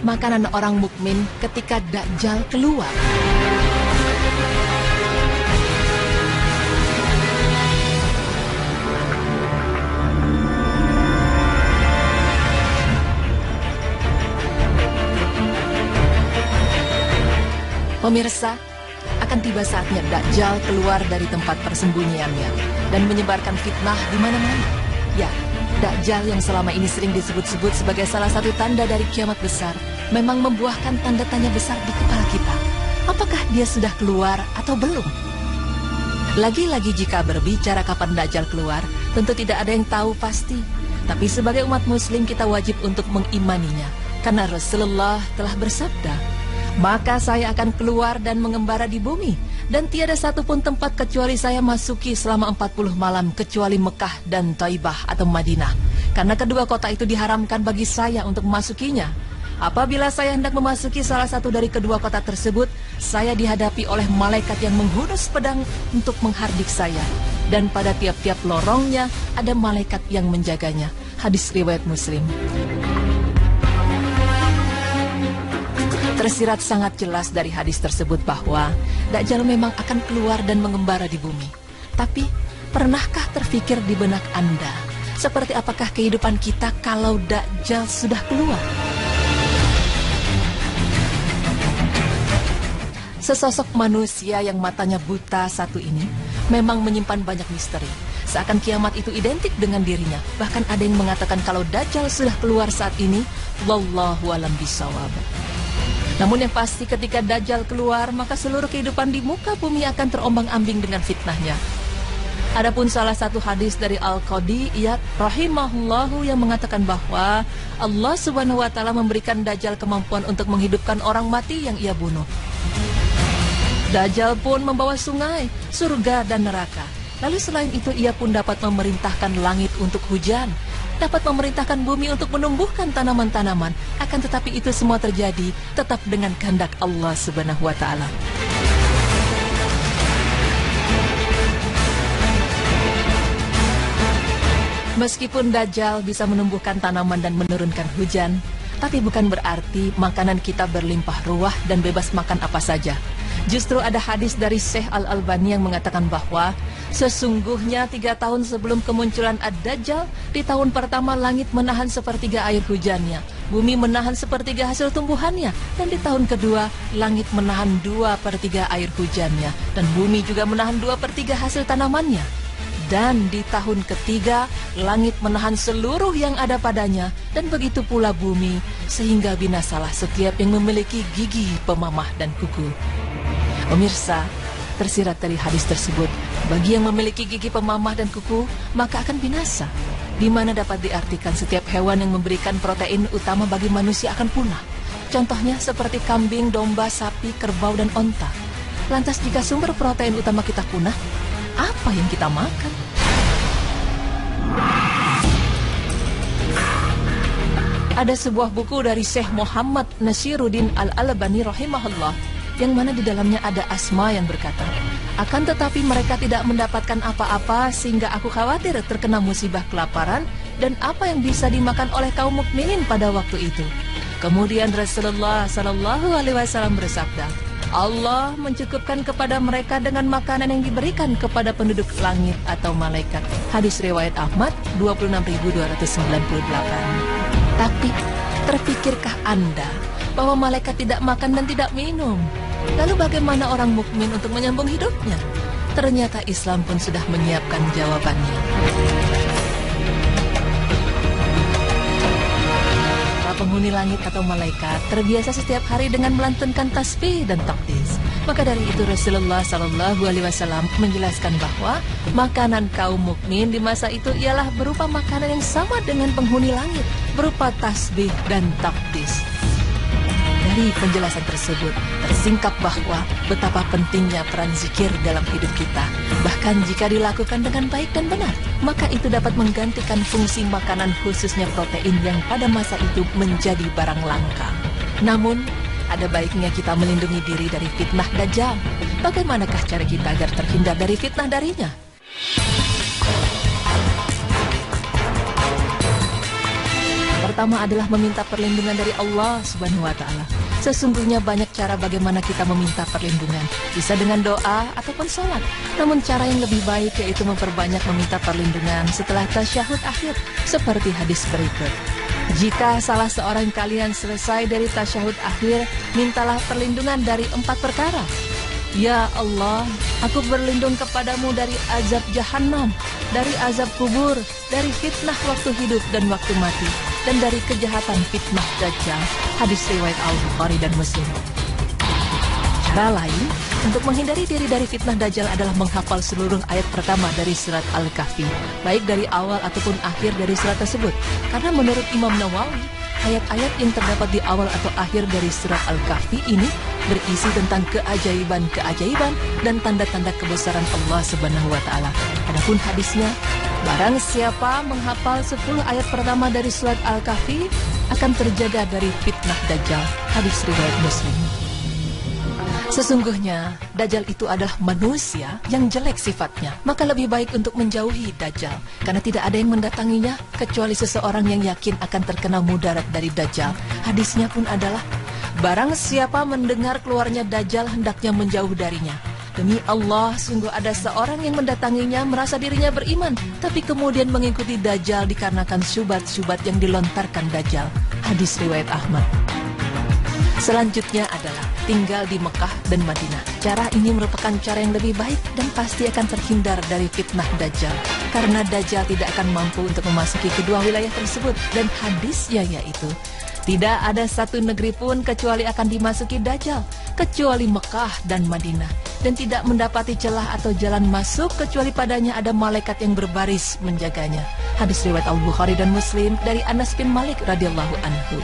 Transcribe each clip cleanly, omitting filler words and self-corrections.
makanan orang mukmin ketika Dajjal keluar. Pemirsa, akan tiba saatnya Dajjal keluar dari tempat persembunyiannya dan menyebarkan fitnah di mana-mana. Ya, Dajjal yang selama ini sering disebut-sebut sebagai salah satu tanda dari kiamat besar memang membuahkan tanda tanya besar di kepala kita. Apakah dia sudah keluar atau belum? Lagi-lagi jika berbicara kapan Dajjal keluar, tentu tidak ada yang tahu pasti. Tapi sebagai umat muslim kita wajib untuk mengimaninya, karena Rasulullah telah bersabda, "Maka saya akan keluar dan mengembara di bumi, dan tiada satupun tempat kecuali saya masuki selama 40 malam kecuali Mekah dan Taibah atau Madinah, karena kedua kota itu diharamkan bagi saya untuk memasukinya. Apabila saya hendak memasuki salah satu dari kedua kota tersebut, saya dihadapi oleh malaikat yang menghunus pedang untuk menghardik saya, dan pada tiap-tiap lorongnya ada malaikat yang menjaganya." Hadis riwayat Muslim. Tersirat sangat jelas dari hadis tersebut bahwa Dajjal memang akan keluar dan mengembara di bumi. Tapi, pernahkah terfikir di benak Anda, seperti apakah kehidupan kita kalau Dajjal sudah keluar? Sesosok manusia yang matanya buta satu ini memang menyimpan banyak misteri. Seakan kiamat itu identik dengan dirinya. Bahkan ada yang mengatakan kalau Dajjal sudah keluar saat ini, wallahu alam bishawab. Namun yang pasti ketika Dajjal keluar, maka seluruh kehidupan di muka bumi akan terombang-ambing dengan fitnahnya. Adapun salah satu hadis dari Al-Qadi Iyad rahimahullahu yang mengatakan bahwa Allah Subhanahu wa taala memberikan Dajjal kemampuan untuk menghidupkan orang mati yang ia bunuh. Dajjal pun membawa sungai, surga dan neraka. Lalu selain itu ia pun dapat memerintahkan langit untuk hujan, dapat memerintahkan bumi untuk menumbuhkan tanaman-tanaman. Akan tetapi itu semua terjadi tetap dengan kehendak Allah Subhanahu wa taala. Meskipun Dajjal bisa menumbuhkan tanaman dan menurunkan hujan, tapi bukan berarti makanan kita berlimpah ruah dan bebas makan apa saja. Justru ada hadis dari Syekh Al-Albani yang mengatakan bahwa sesungguhnya 3 tahun sebelum kemunculan Ad-Dajjal, di tahun pertama langit menahan sepertiga air hujannya, bumi menahan sepertiga hasil tumbuhannya, dan di tahun kedua langit menahan 2/3 air hujannya, dan bumi juga menahan 2/3 hasil tanamannya. Dan di tahun ketiga langit menahan seluruh yang ada padanya, dan begitu pula bumi, sehingga binasalah setiap yang memiliki gigi, pemamah dan kuku. Pemirsa, tersirat dari hadis tersebut, bagi yang memiliki gigi pemamah dan kuku, maka akan binasa. Di mana dapat diartikan setiap hewan yang memberikan protein utama bagi manusia akan punah. Contohnya seperti kambing, domba, sapi, kerbau, dan onta. Lantas jika sumber protein utama kita punah, apa yang kita makan? Ada sebuah buku dari Syekh Muhammad Nasiruddin Al-Albani rahimahullah, yang mana di dalamnya ada Asma yang berkata, "Akan tetapi mereka tidak mendapatkan apa-apa sehingga aku khawatir terkena musibah kelaparan dan apa yang bisa dimakan oleh kaum mukminin pada waktu itu." Kemudian Rasulullah SAW bersabda, "Allah mencukupkan kepada mereka dengan makanan yang diberikan kepada penduduk langit atau malaikat." Hadis riwayat Ahmad 26.298. Tapi, terpikirkah Anda bahwa malaikat tidak makan dan tidak minum? Lalu bagaimana orang mukmin untuk menyambung hidupnya? Ternyata Islam pun sudah menyiapkan jawabannya. Para penghuni langit atau malaikat terbiasa setiap hari dengan melantunkan tasbih dan takdis. Maka dari itu Rasulullah SAW menjelaskan bahwa makanan kaum mukmin di masa itu ialah berupa makanan yang sama dengan penghuni langit, berupa tasbih dan takdis. Dari penjelasan tersebut tersingkap bahwa betapa pentingnya peran zikir dalam hidup kita. Bahkan jika dilakukan dengan baik dan benar, maka itu dapat menggantikan fungsi makanan khususnya protein yang pada masa itu menjadi barang langka. Namun, ada baiknya kita melindungi diri dari fitnah Dajjal. Bagaimanakah cara kita agar terhindar dari fitnah darinya? pertama adalah meminta perlindungan dari Allah Subhanahu wa Ta'ala. Sesungguhnya banyak cara bagaimana kita meminta perlindungan. Bisa dengan doa ataupun sholat. Namun cara yang lebih baik yaitu memperbanyak meminta perlindungan setelah tasyahud akhir, seperti hadis berikut. Jika salah seorang kalian selesai dari tasyahud akhir, mintalah perlindungan dari 4 perkara. Ya Allah, aku berlindung kepadamu dari azab Jahannam, dari azab kubur, dari fitnah waktu hidup dan waktu mati, dan dari kejahatan fitnah Dajjal. Hadis riwayat Al-Bukhari dan Muslim. Cara lain untuk menghindari diri dari fitnah Dajjal adalah menghafal seluruh ayat pertama dari surat Al-Kahfi, baik dari awal ataupun akhir dari surat tersebut. Karena menurut Imam Nawawi, ayat-ayat yang terdapat di awal atau akhir dari surat Al-Kahfi ini berisi tentang keajaiban-keajaiban dan tanda-tanda kebesaran Allah Subhanahu wa Ta'ala. Adapun hadisnya, barang siapa menghafal 10 ayat pertama dari surat Al-Kahfi akan terjaga dari fitnah Dajjal. Hadis riwayat Muslim. Sesungguhnya Dajjal itu adalah manusia yang jelek sifatnya. Maka lebih baik untuk menjauhi Dajjal, karena tidak ada yang mendatanginya kecuali seseorang yang yakin akan terkena mudarat dari Dajjal. Hadisnya pun adalah, barang siapa mendengar keluarnya Dajjal hendaknya menjauh darinya. Demi Allah, sungguh ada seorang yang mendatanginya merasa dirinya beriman, tapi kemudian mengikuti Dajjal dikarenakan syubhat-syubhat yang dilontarkan Dajjal. Hadis riwayat Ahmad. Selanjutnya adalah tinggal di Mekah dan Madinah. Cara ini merupakan cara yang lebih baik dan pasti akan terhindar dari fitnah Dajjal. Karena Dajjal tidak akan mampu untuk memasuki kedua wilayah tersebut. Dan hadisnya yaitu, tidak ada satu negeri pun kecuali akan dimasuki Dajjal, kecuali Mekah dan Madinah. Dan tidak mendapati celah atau jalan masuk kecuali padanya ada malaikat yang berbaris menjaganya. Hadis riwayat Al-Bukhari dan Muslim dari Anas bin Malik radhiyallahu anhu.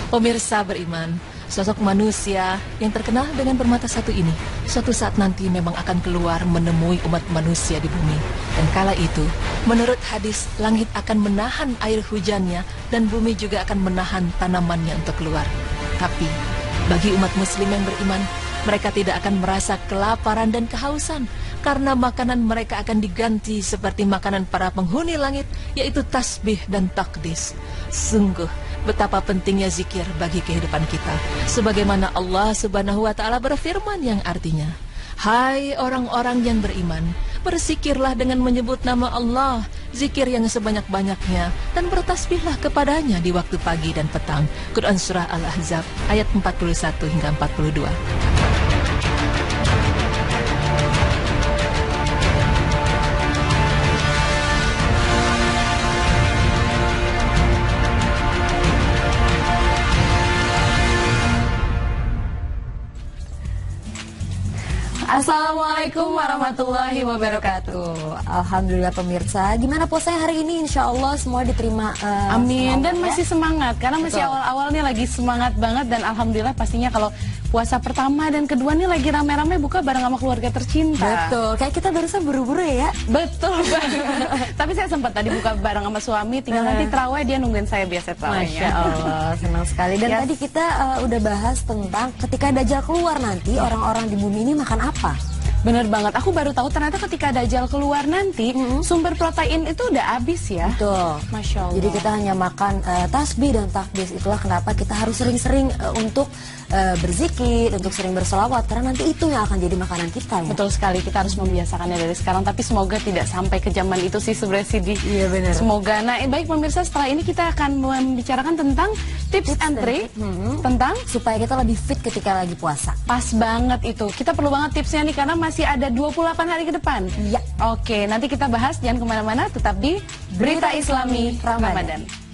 Pemirsa beriman, sosok manusia yang terkenal dengan bermata satu ini suatu saat nanti memang akan keluar menemui umat manusia di bumi. Dan kala itu, menurut hadis, langit akan menahan air hujannya dan bumi juga akan menahan tanamannya untuk keluar. Tapi, bagi umat muslim yang beriman, mereka tidak akan merasa kelaparan dan kehausan, karena makanan mereka akan diganti seperti makanan para penghuni langit, yaitu tasbih dan takdis. Sungguh, betapa pentingnya zikir bagi kehidupan kita. Sebagaimana Allah Subhanahu wa Ta'ala berfirman yang artinya, hai orang-orang yang beriman, berzikirlah dengan menyebut nama Allah, zikir yang sebanyak-banyaknya, dan bertasbihlah kepadanya di waktu pagi dan petang. Quran Surah Al-Ahzab ayat 41 hingga 42. Assalamualaikum warahmatullahi wabarakatuh. Alhamdulillah pemirsa, gimana puasanya hari ini? Insya Allah semua diterima. Amin. Dan masih semangat karena masih awal-awal nih lagi semangat banget. Dan alhamdulillah pastinya kalau puasa pertama dan kedua nih lagi rame-rame buka bareng sama keluarga tercinta. Betul, kayak kita barusan buru-buru ya. Betul banget. Tapi saya sempat tadi buka bareng sama suami, tinggal nanti terawih dia nungguin saya biasa terawihnya. Masya Allah, senang sekali. Dan tadi kita udah bahas tentang ketika Dajjal keluar nanti orang-orang di bumi ini makan apa? Bener banget, aku baru tahu ternyata ketika Dajjal keluar nanti sumber protein itu udah habis ya. Betul. Masya Allah. Jadi kita hanya makan tasbih dan takbis. Itulah kenapa kita harus sering-sering untuk berzikir, untuk sering berselawat, karena nanti itu yang akan jadi makanan kita ya. Betul sekali, kita harus membiasakannya dari sekarang. Tapi semoga tidak sampai ke zaman itu sih sebenarnya Sidi. Iya benar. Semoga. Nah baik pemirsa, setelah ini kita akan membicarakan tentang tips and trick tentang supaya kita lebih fit ketika lagi puasa. Pas banget itu. Kita perlu banget tipsnya nih karena masih ada 28 hari ke depan. Iya. Oke, nanti kita bahas, jangan kemana-mana, tetap di Berita Islami Ramadan.